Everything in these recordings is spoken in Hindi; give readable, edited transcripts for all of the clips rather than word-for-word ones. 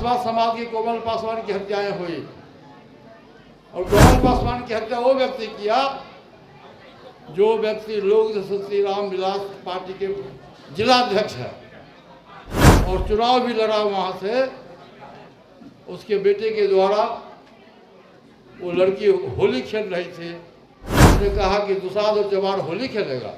पासवान समाज के कोमल पासवान की हत्याएं हुई और कोमल पासवान की हत्या वो व्यक्ति किया जो व्यक्ति लोक जनशक्ति राम विलास पार्टी के जिलाध्यक्ष है और चुनाव भी लड़ा वहां से। उसके बेटे के द्वारा वो लड़की होली खेल रही थी। उसने कहा कि दुसाध और जवान होली खेलेगा।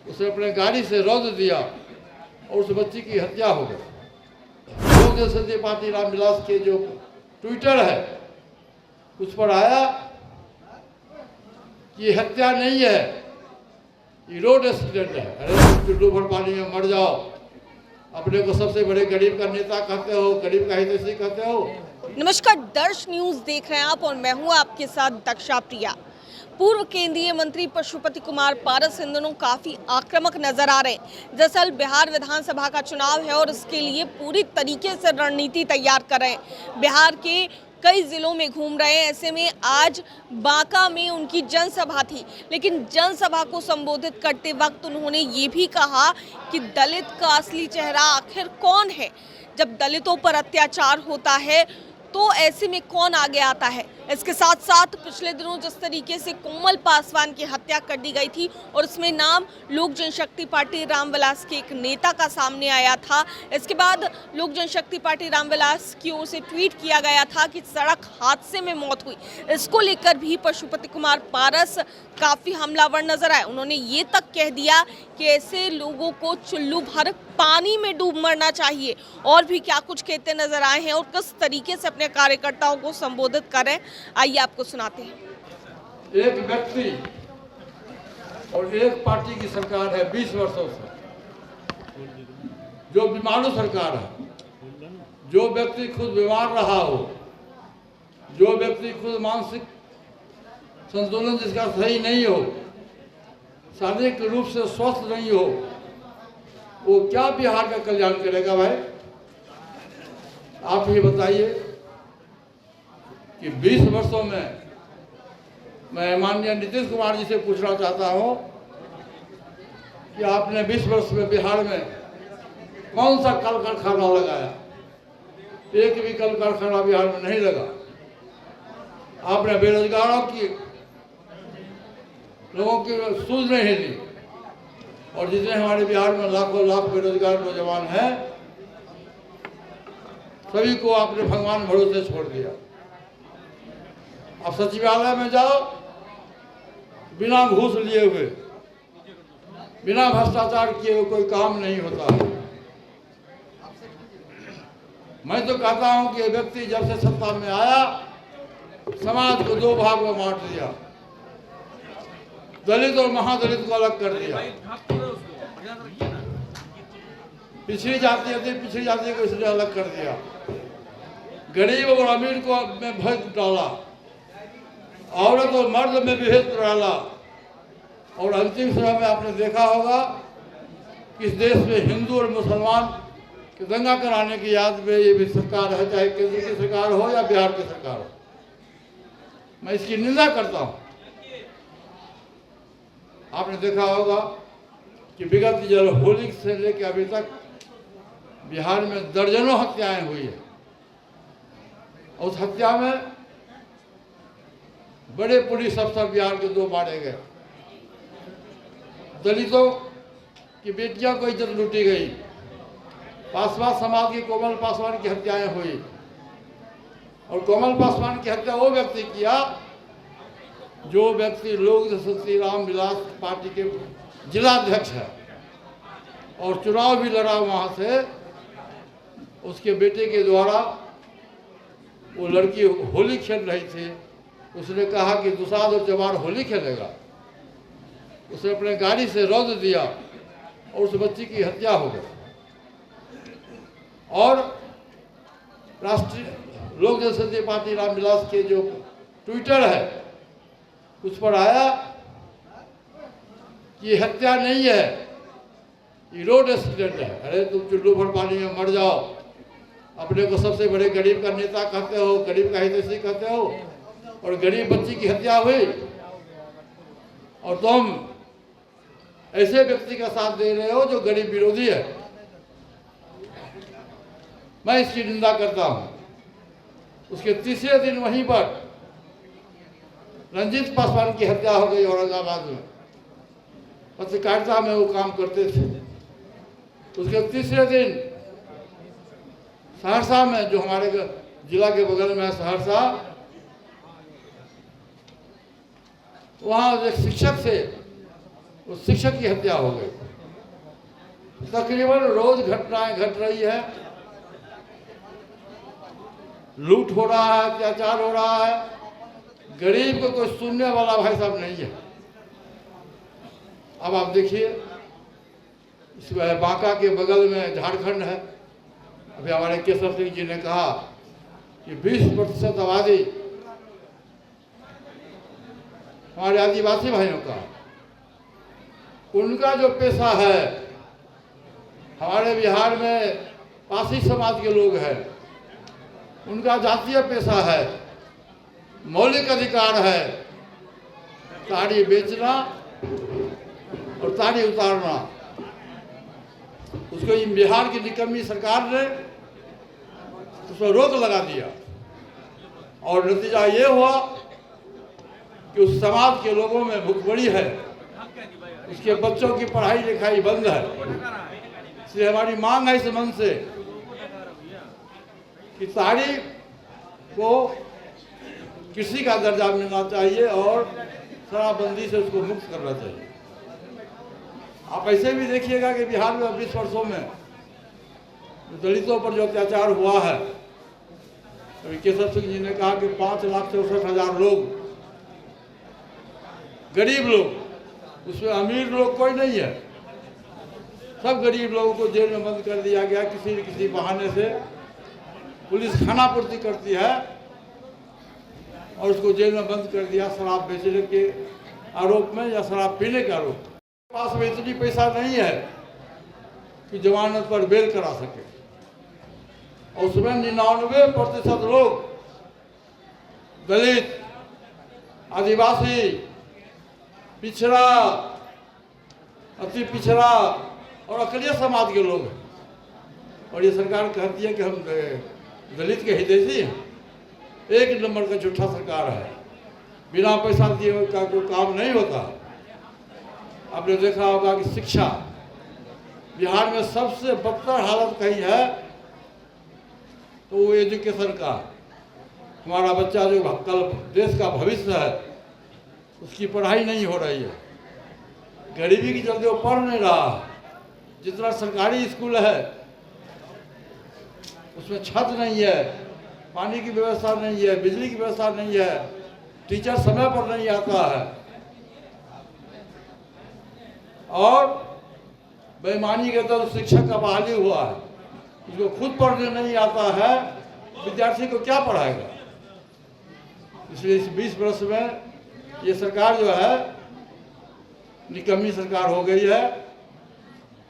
उसने अपने गाड़ी से रौद दिया और उस बच्ची की हत्या हो गई। लोक जनशक्ति पार्टी रामविलास के जो ट्विटर है उस पर आया कि ये हत्या नहीं है, ये रोड एक्सीडेंट है। अरे चुल्लू भर पानी में मर जाओ, अपने को सबसे बड़े गरीब का नेता कहते हो, गरीब का हितैषी कहते हो। नमस्कार, दर्श न्यूज देख रहे हैं आप और मैं हूं आपके साथ दक्षा प्रिया। पूर्व केंद्रीय मंत्री पशुपति कुमार पारस इन दिनों काफी आक्रामक नजर आ रहे हैं। दरअसल बिहार विधानसभा का चुनाव है और इसके लिए पूरी तरीके से रणनीति तैयार कर रहे हैं। बिहार के कई जिलों में घूम रहे हैं। ऐसे में आज बांका में उनकी जनसभा थी, लेकिन जनसभा को संबोधित करते वक्त उन्होंने ये भी कहा कि दलित का असली चेहरा आखिर कौन है। जब दलितों पर अत्याचार होता है तो ऐसे में कौन आगे आता है। इसके साथ साथ पिछले दिनों जिस तरीके से कोमल पासवान की हत्या कर दी गई थी और इसमें नाम लोक जनशक्ति पार्टी रामविलास के एक नेता का सामने आया था। इसके बाद लोक जनशक्ति पार्टी रामविलास की ओर से ट्वीट किया गया था कि सड़क हादसे में मौत हुई। इसको लेकर भी पशुपति कुमार पारस काफी हमलावर नजर आए। उन्होंने ये तक कह दिया कि ऐसे लोगों को चुल्लू भर पानी में डूब मरना चाहिए। और भी क्या कुछ कहते नजर आए हैं और किस तरीके से अपने कार्यकर्ताओं को संबोधित करें, आइए आपको सुनाते हैं। एक व्यक्ति और एक पार्टी की सरकार है 20 वर्षों से, जो बीमारू सरकार है। जो व्यक्ति खुद बीमार रहा हो, जो व्यक्ति खुद मानसिक संतुलन जिसका सही नहीं हो, शारीरिक रूप से स्वस्थ नहीं हो, वो क्या बिहार का कल्याण करेगा भाई? आप ये बताइए कि 20 वर्षों में मैं माननीय नीतीश कुमार जी से पूछना चाहता हूं कि आपने 20 वर्ष में बिहार में कौन सा कल कारखाना लगाया? एक भी कल कारखाना बिहार में नहीं लगा। आपने बेरोजगारों की लोगों की सूझ नहीं दी और जितने हमारे बिहार में लाखों लाख बेरोजगार नौजवान हैं, सभी को आपने भगवान भरोसे छोड़ दिया। अब सचिवालय में जाओ, बिना घूस लिए हुए, बिना भ्रष्टाचार किए हुए कोई काम नहीं होता है। मैं तो कहता हूं कि ये व्यक्ति जब से सत्ता में आया, समाज को दो भाग में बांट दिया। दलित और महादलित को अलग कर दिया। पिछड़ी जाति थी, पिछड़ी जाति को इसने अलग कर दिया। गरीब और अमीर को में भेद डाला, औरत और मर्द में भेद डाला। और अंतिम समय में आपने देखा होगा कि इस देश में हिंदू और मुसलमान के दंगा कराने की याद में ये भी सरकार है, चाहे केंद्र की सरकार हो या बिहार की सरकार हो। मैं इसकी निंदा करता हूं। आपने देखा होगा कि विगत जल होली से लेकर अभी तक बिहार में दर्जनों हत्याएं हुई है। उस हत्या में बड़े पुलिस अफसर बिहार के 2 मारे गए। दलितों की बेटियों को इज्जत लूटी गई। पासवान समाज के कोमल पासवान की हत्याएं हुई और कोमल पासवान की हत्या वो व्यक्ति किया जो व्यक्ति लोक जनशक्ति राम विलास पार्टी के जिलाध्यक्ष है और चुनाव भी लड़ा वहां से। उसके बेटे के द्वारा वो लड़की होली खेल रही थी। उसने कहा कि दुसाध और जवान होली खेलेगा। उसने अपने गाड़ी से रौद दिया और उस बच्ची की हत्या हो गई। और राष्ट्रीय लोक जनशक्ति पार्टी रामविलास के जो ट्विटर है उस पर आया कि ये हत्या नहीं है, ये रोड एक्सीडेंट है। अरे तुम चुल्लू भर पानी में मर जाओ, अपने को सबसे बड़े गरीब का नेता कहते हो, गरीब का हितैषी कहते हो और गरीब बच्ची की हत्या हुई और तुम ऐसे व्यक्ति का साथ दे रहे हो जो गरीब विरोधी है। मैं इसकी निंदा करता हूं। उसके तीसरे दिन वहीं पर रंजीत पासवान की हत्या हो गई औरंगाबाद में। पत्रकारिता में वो काम करते थे। उसके तीसरे दिन सहरसा में, जो हमारे जिला के बगल में है सहरसा, वहां एक शिक्षक थे, उस शिक्षक की हत्या हो गई। तकरीबन रोज घटनाएं घट रही है, लूट हो रहा है, अत्याचार हो रहा है। गरीब को कोई सुनने वाला भाई साहब नहीं है। अब आप देखिए, इसमें बांका के बगल में झारखंड है। अभी हमारे केशव सिंह जी ने कहा कि 20% आबादी हमारे आदिवासी भाइयों का, उनका जो पेशा है, हमारे बिहार में पासी समाज के लोग हैं, उनका जातीय पेशा है, मौलिक अधिकार है ताड़ी बेचना और ताड़ी उतारना। उसको इन बिहार की निकम्मी सरकार ने उस पर रोक लगा दिया और नतीजा ये हुआ कि उस समाज के लोगों में भुखमरी है, उसके बच्चों की पढ़ाई लिखाई बंद है। इसलिए हमारी मांग है इस मंच से कि ताड़ी को कृषि का दर्जा मिलना चाहिए और शराबबंदी से उसको मुक्त करना चाहिए। आप ऐसे भी देखिएगा कि बिहार में 20 वर्षों में दलितों पर जो अत्याचार हुआ है, अभी केशव सिंह जी ने कहा कि 5,64,000 लोग, गरीब लोग, उसमें अमीर लोग कोई नहीं है, सब गरीब लोगों को जेल में बंद कर दिया गया। किसी न किसी बहाने से पुलिस खानापूर्ति करती है और उसको जेल में बंद कर दिया शराब बेचने के आरोप में या शराब पीने के आरोप में। पास में इतनी पैसा नहीं है कि जमानत पर बेल करा सके। और उसमें 99% लोग दलित, आदिवासी, पिछड़ा, अति पिछड़ा और अकलिया समाज के लोग हैं। और ये सरकार कहती है कि हम दलित के हितैषी हैं। एक नंबर का झूठा सरकार है। बिना पैसा दिए का कोई काम नहीं होता। आपने देखा होगा कि शिक्षा, बिहार में सबसे बदतर हालत कहीं है तो वो एजुकेशन का। हमारा बच्चा जो कल देश का भविष्य है, उसकी पढ़ाई नहीं हो रही है। गरीबी के चलते वो पढ़ नहीं रहा। जितना सरकारी स्कूल है उसमें छत नहीं है, पानी की व्यवस्था नहीं है, बिजली की व्यवस्था नहीं है, टीचर समय पर नहीं आता है और बेईमानी के तहत शिक्षक का बहाली हुआ है। उसको खुद पढ़ने नहीं आता है, विद्यार्थी को क्या पढ़ाएगा। इसलिए इस 20 वर्ष में ये सरकार जो है निकम्मी सरकार हो गई है।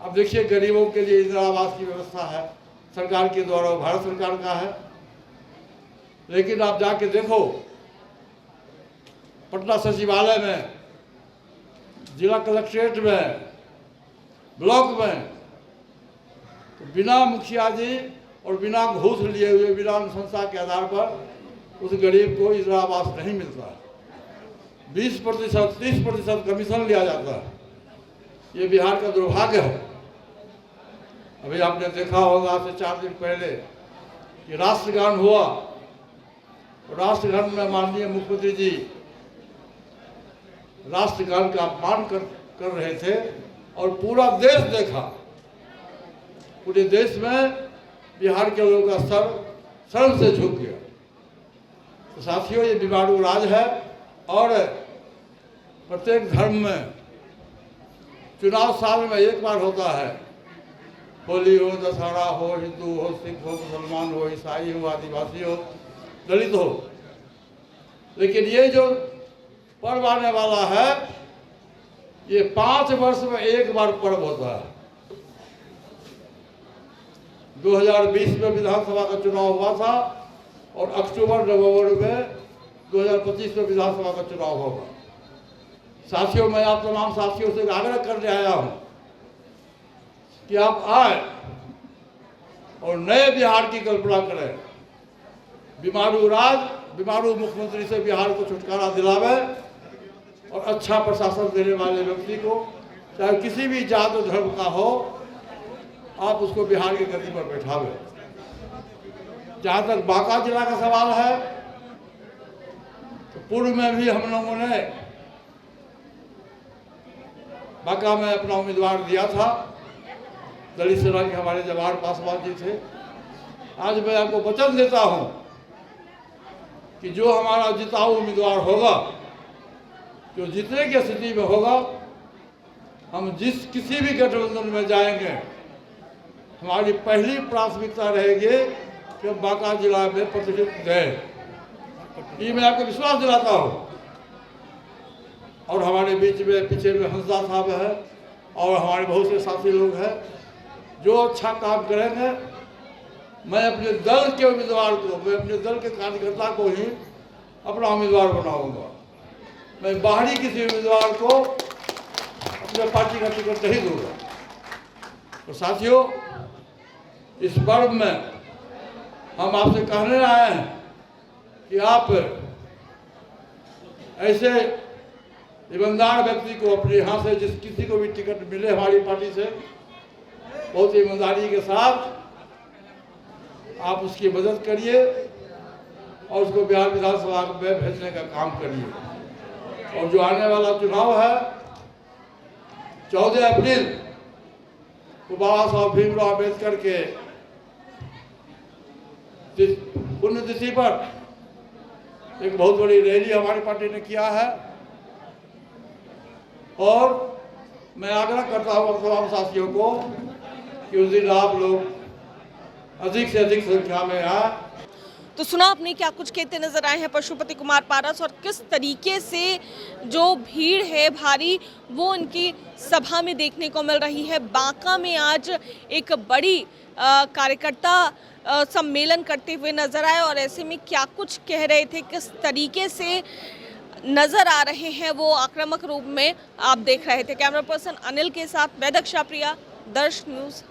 अब देखिए, गरीबों के लिए इंदिरा आवास की व्यवस्था है सरकार के द्वारा, भारत सरकार का है। लेकिन आप जाके देखो, पटना सचिवालय में, जिला कलेक्ट्रेट में, ब्लॉक में, तो बिना मुखिया जी और बिना घूस लिए हुए, बिना अनुशंसा के आधार पर उस गरीब को इंदिरा आवास नहीं मिलता। 20%, 30% कमीशन लिया जाता है। ये बिहार का दुर्भाग्य है। अभी आपने देखा होगा आज से 4 दिन पहले कि राष्ट्रगान हुआ। राष्ट्रगान में माननीय मुख्यमंत्री जी राष्ट्रगान का अपमान कर रहे थे और पूरा देश देखा। पूरे देश में बिहार के लोगों का सर शर्म से झुक गया। तो साथियों, ये विवादों राज है और प्रत्येक धर्म में चुनाव साल में एक बार होता है। होली हो, दशहरा हो, हिंदू हो, सिख हो, मुसलमान हो, ईसाई हो, आदिवासी हो, दलित हो। लेकिन ये जो पर्व आने वाला है, ये 5 वर्ष में एक बार पर्व होता है। 2020 में विधानसभा का चुनाव हुआ था और अक्टूबर नवंबर में 2025 में विधानसभा का चुनाव होगा। साथियों, मैं आप तमाम साथियों से आग्रह करने आया हूं कि आप आए, और नए बिहार की कल्पना करें। बीमारू राज, बीमारू मुख्यमंत्री से बिहार को छुटकारा दिलावे और अच्छा प्रशासन देने वाले व्यक्ति को, चाहे किसी भी जात और धर्म का हो, आप उसको बिहार की गद्दी पर बैठावे। जहाँ तक बांका जिला का सवाल है, तो पूर्व में भी हम लोगों ने बांका में अपना उम्मीदवार दिया था। दलित सेना के हमारे जवाहर पासवान जी थे। आज मैं आपको वचन देता हूं कि जो हमारा जिताऊ उम्मीदवार होगा, जो जीतने की स्थिति में होगा, हम किसी भी गठबंधन में जाएंगे, हमारी पहली प्राथमिकता रहेगी कि हम बांका जिला में प्रतिनिधित्व दें। ये मैं आपको विश्वास दिलाता हूँ। और हमारे बीच में पीछे में हंसदा साहब है और हमारे बहुत से साथी लोग हैं जो अच्छा काम करेंगे। मैं अपने दल के उम्मीदवार को, मैं अपने दल के कार्यकर्ता को ही अपना उम्मीदवार बनाऊंगा। मैं बाहरी किसी उम्मीदवार को अपने पार्टी का टिकट नहीं दूंगा। तो साथियों, इस पर्व में हम आपसे कहने आए हैं कि आप ऐसे ईमानदार व्यक्ति को अपने यहाँ से, जिस किसी को भी टिकट मिले हमारी पार्टी से, बहुत ईमानदारी के साथ आप उसकी मदद करिए और उसको बिहार विधानसभा में भेजने का काम करिए। और जो आने वाला चुनाव है 14 अप्रैल को बाबा साहब भीमराव अम्बेडकर के पुण्यतिथि पर एक बहुत बड़ी रैली हमारी पार्टी ने किया है। और मैं आग्रह करता हूँ तमाम साथियों को कि उस दिन आप लोग अधिक से अधिक संख्या में आए। तो सुना आपने क्या कुछ कहते नजर आए हैं पशुपति कुमार पारस, और किस तरीके से जो भीड़ है भारी वो उनकी सभा में देखने को मिल रही है। बांका में आज एक बड़ी कार्यकर्ता सम्मेलन करते हुए नजर आए और ऐसे में क्या कुछ कह रहे थे, किस तरीके से नजर आ रहे हैं वो आक्रामक रूप में आप देख रहे थे। कैमरा पर्सन अनिल के साथ मैं दक्षा प्रिया, दर्श न्यूज़।